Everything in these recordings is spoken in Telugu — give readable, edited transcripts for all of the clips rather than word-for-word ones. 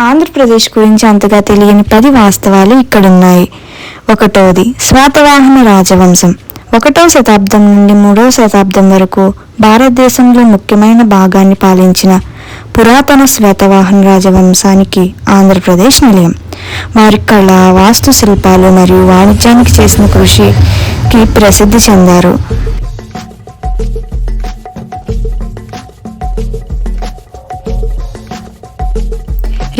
ఆంధ్రప్రదేశ్ గురించి అంతగా తెలియని 10 వాస్తవాలు ఇక్కడున్నాయి. 1. శాతవాహన రాజవంశం 1వ శతాబ్దం నుండి 3వ శతాబ్దం వరకు భారతదేశంలో ముఖ్యమైన భాగాన్ని పాలించిన పురాతన శాతవాహన రాజవంశానికి ఆంధ్రప్రదేశ్ నిలయం. వారి కళ, వాస్తుశిల్పాలు మరియు వాణిజ్యానికి చేసిన కృషికి ప్రసిద్ధి చెందారు.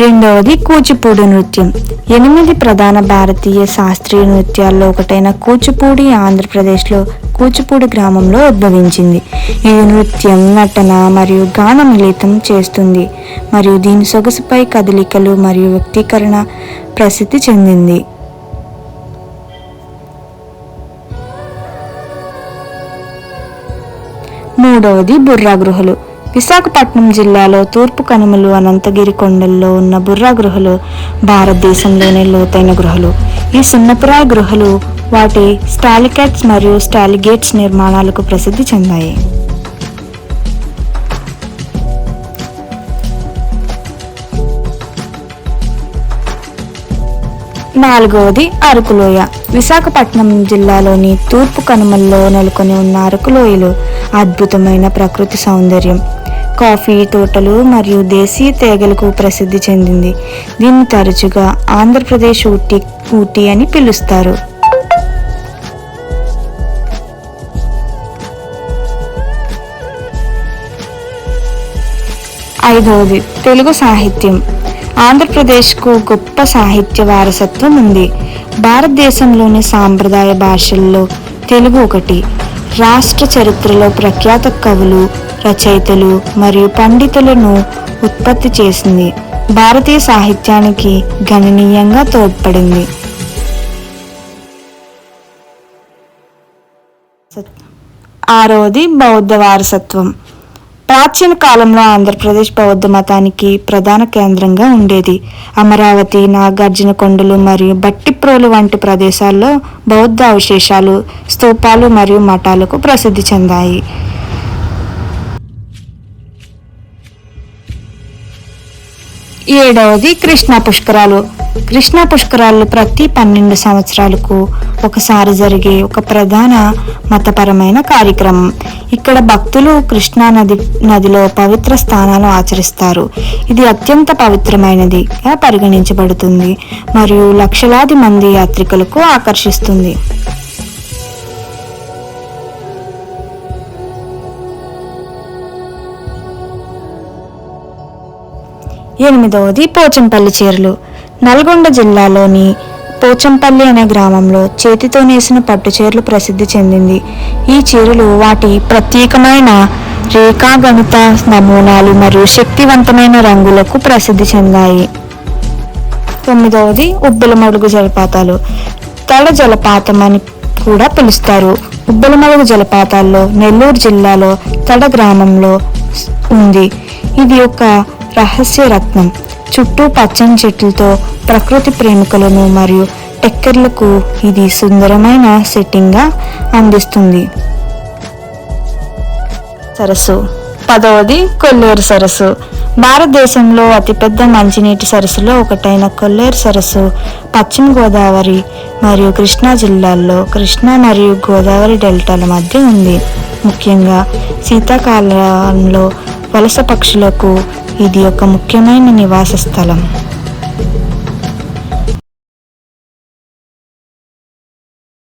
2. కూచిపూడి నృత్యం 8 ప్రధాన భారతీయ శాస్త్రీయ నృత్యాల్లో ఒకటైన కూచిపూడి ఆంధ్రప్రదేశ్లో కూచిపూడి గ్రామంలో ఉద్భవించింది. ఇది నృత్యం, నటన మరియు గాన మిళితం చేస్తుంది మరియు దీని సొగసుపై కదలికలు మరియు వ్యక్తీకరణ ప్రసిద్ధి చెందింది. 3. బుర్రా గుహలు విశాఖపట్నం జిల్లాలో తూర్పు కనుమలు అనంతగిరి కొండల్లో ఉన్న బుర్రా గుహలు భారతదేశంలోనే లోతైన గుహలు. ఈ సున్నపురాయి గుహలు వాటి స్టాలికెట్స్ మరియు స్టాలిగేట్స్ నిర్మాణాలకు ప్రసిద్ధి చెందాయి. 4. అరకులోయ విశాఖపట్నం జిల్లాలోని తూర్పు కనుమల్లో నెలకొని ఉన్న అరకులోయలు అద్భుతమైన ప్రకృతి సౌందర్యం, కాఫీ తోటలు మరియు దేశీయ తీగలకు ప్రసిద్ధి చెందింది. దీన్ని తరచుగా ఆంధ్రప్రదేశ్ ఊటీ అని పిలుస్తారు. 5. తెలుగు సాహిత్యం ఆంధ్రప్రదేశ్కు గొప్ప సాహిత్య వారసత్వం ఉంది. భారతదేశంలోని సాంప్రదాయ భాషల్లో తెలుగు ఒకటి. రాష్ట్ర చరిత్రలో ప్రఖ్యాత కవులు, రచయితలు మరియు పండితులను ఉత్పత్తి చేసింది. భారతీయ సాహిత్యానికి గణనీయంగా తోడ్పడింది. 6. బౌద్ధ వారసత్వం ప్రాచీన కాలంలో ఆంధ్రప్రదేశ్ బౌద్ధ మతానికి ప్రధాన కేంద్రంగా ఉండేది. అమరావతి, నాగార్జున కొండలు మరియు బట్టిప్రోలు వంటి ప్రదేశాల్లో బౌద్ధ అవశేషాలు, స్తూపాలు మరియు మఠాలకు ప్రసిద్ధి చెందాయి. 7. కృష్ణా పుష్కరాలు కృష్ణా పుష్కరాలు ప్రతి 12 సంవత్సరాలకు ఒకసారి జరిగే ఒక ప్రధాన మతపరమైన కార్యక్రమం. ఇక్కడ భక్తులు కృష్ణా నదిలో పవిత్ర స్నానాలు ఆచరిస్తారు. ఇది అత్యంత పవిత్రమైనదిగా పరిగణించబడుతుంది మరియు లక్షలాది మంది యాత్రికులకు ఆకర్షిస్తుంది. 8. పోచంపల్లి చీరలు నల్గొండ జిల్లాలోని పోచంపల్లి అనే గ్రామంలో చేతితో నేసిన పట్టు చీరలు ప్రసిద్ధి చెందింది. ఈ చీరలు వాటి ప్రత్యేకమైన రేఖాగణిత నమూనాలు మరియు శక్తివంతమైన రంగులకు ప్రసిద్ధి చెందాయి. 9. ఉబ్బలమడుగు జలపాతాలు తడ జలపాతం అని కూడా పిలుస్తారు. ఉబ్బలమడుగు జలపాతాల్లో నెల్లూరు జిల్లాలో తడ గ్రామంలో ఉంది. ఇది ఒక రహస్య రత్నం. చుట్టూ పచ్చని చెట్లతో ప్రకృతి ప్రేమికులను మరియు టెక్కర్లకు ఇది సుందరమైన సెట్టింగ్గా అందిస్తుంది. సరస్సు 10. కొల్లేరు సరస్సు భారతదేశంలో అతిపెద్ద మంచినీటి సరస్సులో ఒకటైన కొల్లేరు సరస్సు పశ్చిమ గోదావరి మరియు కృష్ణా జిల్లాల్లో కృష్ణా మరియు గోదావరి డెల్టాల మధ్య ఉంది. ముఖ్యంగా శీతాకాలంలో వలస పక్షులకు ఇది ఒక ముఖ్యమైన నివాస స్థలం.